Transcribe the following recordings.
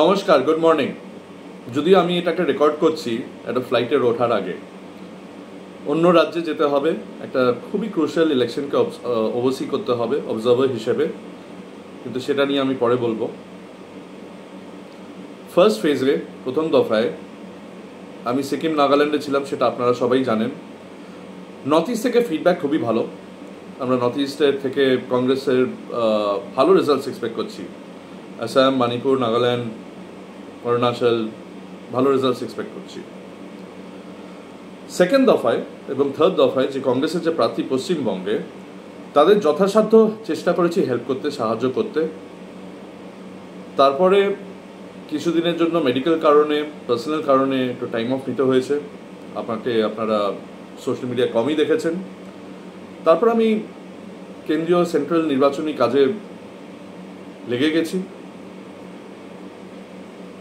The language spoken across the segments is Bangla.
নমস্কার, গুড মর্নিং। যদিও আমি এটাকে রেকর্ড করছি একটা ফ্লাইটের ওঠার আগে, অন্য রাজ্যে যেতে হবে, একটা খুবই ক্রুশিয়াল ইলেকশনকে ওভারসি করতে হবে অবজার্ভার হিসেবে, কিন্তু সেটা নিয়ে আমি পরে বলবো। ফার্স্ট ফেজে প্রথম দফায় আমি সিকিম নাগাল্যান্ডে ছিলাম, সেটা আপনারা সবাই জানেন। নর্থ ইস্ট থেকে ফিডব্যাক খুবই ভালো। আমরা নর্থ ইস্টের থেকে কংগ্রেসের ভালো রেজাল্টস এক্সপেক্ট করছি। আসাম, মণিপুর, নাগাল্যান্ড, অরুণাচল ভালো রেজাল্টস এক্সপেক্ট করছি। সেকেন্ড দফায় এবং থার্ড দফায় যে কংগ্রেসের যে প্রার্থী পশ্চিমবঙ্গে, তাদের যথাসাধ্য চেষ্টা করেছি হেল্প করতে, সাহায্য করতে। তারপরে কিছুদিনের জন্য মেডিকেল কারণে, পার্সোনাল কারণে একটু টাইম অফ নিতে হয়েছে। আপনারা সোশ্যাল মিডিয়া কমই দেখেছেন। তারপর আমি কেন্দ্রীয় সেন্ট্রাল নির্বাচনী কাজে লেগে গেছি।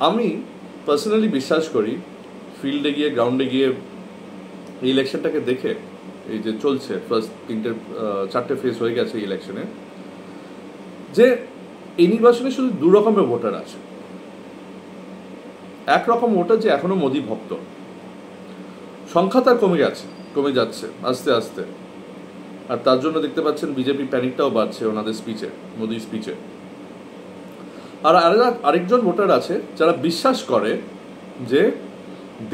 আমি পার্সোনালি বিশ্বাস করি, ফিল্ডে গিয়ে, গ্রাউন্ডে গিয়ে এই ইলেকশনটাকে দেখে, এই যে চলছে ফার্স্ট চারটে ফেজ হয়ে গেছে এই ইলেকশনে, যে এই নির্বাচনে শুধু দু রকমের ভোটার আছে। একরকম ভোটার যে এখনো মোদি ভক্ত, সংখ্যা তার কমে যাচ্ছে আস্তে আস্তে, আর তার জন্য দেখতে পাচ্ছেন বিজেপি প্যানিকটাও বাড়ছে ওনাদের স্পিচে, মোদির স্পিচে। আর আরেকজন ভোটার আছে যারা বিশ্বাস করে যে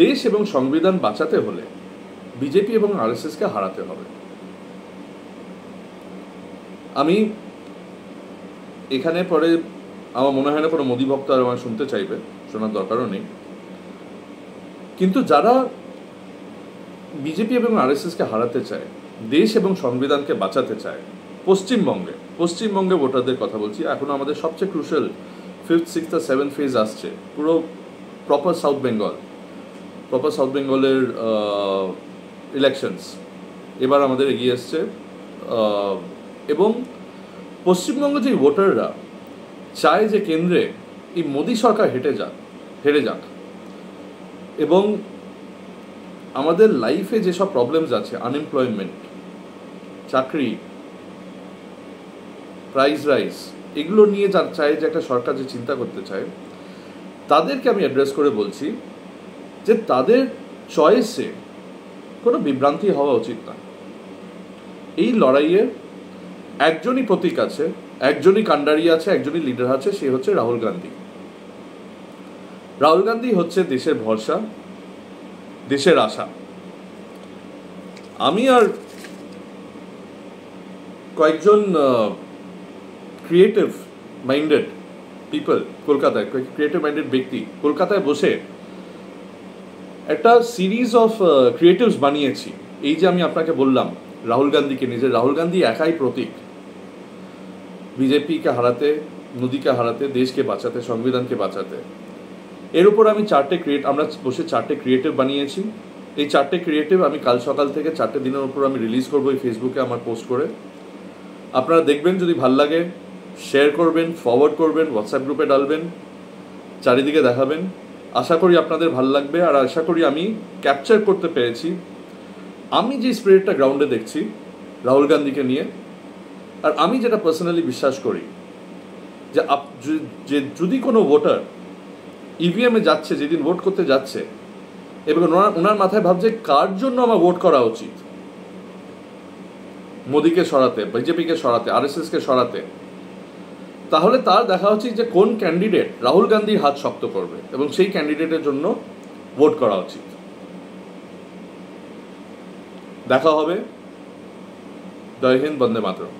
দেশ এবং সংবিধান বাঁচাতে হলে বিজেপি এবং আরএসএসকে হারাতে হবে। আমি এখানে পরে আমার মনে হয় না কোনো মোদি ভক্ত আর আমার শুনতে চাইবে, শোনার দরকারও নেই। কিন্তু যারা বিজেপি এবং আরএসএসকে হারাতে চায়, দেশ এবং সংবিধানকে বাঁচাতে চায়, পশ্চিমবঙ্গে ভোটারদের কথা বলছি। এখনো আমাদের সবচেয়ে ক্রুশিয়াল ফিফথ, সিক্সথ আর সেভেন্থ ফেজ আসছে, পুরো প্রপার সাউথ বেঙ্গলের ইলেকশনস এবার আমাদের এগিয়ে এসছে। এবং পশ্চিমবঙ্গে যে ভোটাররা চায় যে কেন্দ্রে এই মোদি সরকার হেরে যাক, এবং আমাদের লাইফে যেসব প্রবলেমস আছে, আনএমপ্লয়মেন্ট, চাকরি, প্রাইস রাইজ, এগুলো নিয়ে যারা চায় যে একটা সরকার যে চিন্তা করতে চায়, তাদেরকে আমি অ্যাড্রেস করে বলছি যে তাদের চয়েসে কোনো বিভ্রান্তি হওয়া উচিত না। এই লড়াইয়ে একজনই প্রতীক আছে, একজনই কাণ্ডারি আছে, একজনই লিডার আছে, সে হচ্ছে রাহুল গান্ধী। রাহুল গান্ধী হচ্ছে দেশের ভরসা, দেশের আশা। আমি আর কয়েকজন ক্রিয়েটিভ মাইন্ডেড ব্যক্তি কলকাতায় বসে একটা সিরিজ অফ ক্রিয়েটিভস বানিয়েছি। এই যে আমি আপনাকে বললাম রাহুল গান্ধীকে নিজে, রাহুল গান্ধী একাই প্রতীক বিজেপিকে হারাতে, মোদিকে হারাতে, দেশকে বাঁচাতে, সংবিধানকে বাঁচাতে। এর উপর আমরা বসে চারটে ক্রিয়েটিভ বানিয়েছি। এই চারটে ক্রিয়েটিভ আমি কাল সকাল থেকে 4 দিনের উপর আমি রিলিজ করবো এই ফেসবুকে আমার পোস্ট করে। আপনারা দেখবেন, যদি ভাল লাগে শেয়ার করবেন, ফরওয়ার্ড করবেন, হোয়াটসঅ্যাপ গ্রুপে ডালবেন, চারিদিকে দেখাবেন। আশা করি আপনাদের ভাল লাগবে, আর আশা করি আমি ক্যাপচার করতে পেরেছি আমি যে স্পিরিটটা গ্রাউন্ডে দেখছি রাহুল গান্ধীকে নিয়ে। আর আমি যেটা পার্সোনালি বিশ্বাস করি যে যদি কোনো ভোটার ইভিএমে যাচ্ছে, যেদিন ভোট করতে যাচ্ছে, এবং ওনার মাথায় ভাবছে কার জন্য আমার ভোট করা উচিত, মোদিকে সরাতে, বিজেপিকে সরাতে, আরএসএসকে সরাতে, তাহলে তার দেখা উচিত যে কোন ক্যান্ডিডেট রাহুল গান্ধীর হাত শক্ত করবে, এবং সেই ক্যান্ডিডেটের জন্য ভোট করা উচিত। দেখা হবে। জয় হিন্দ, বন্দে মাতরম।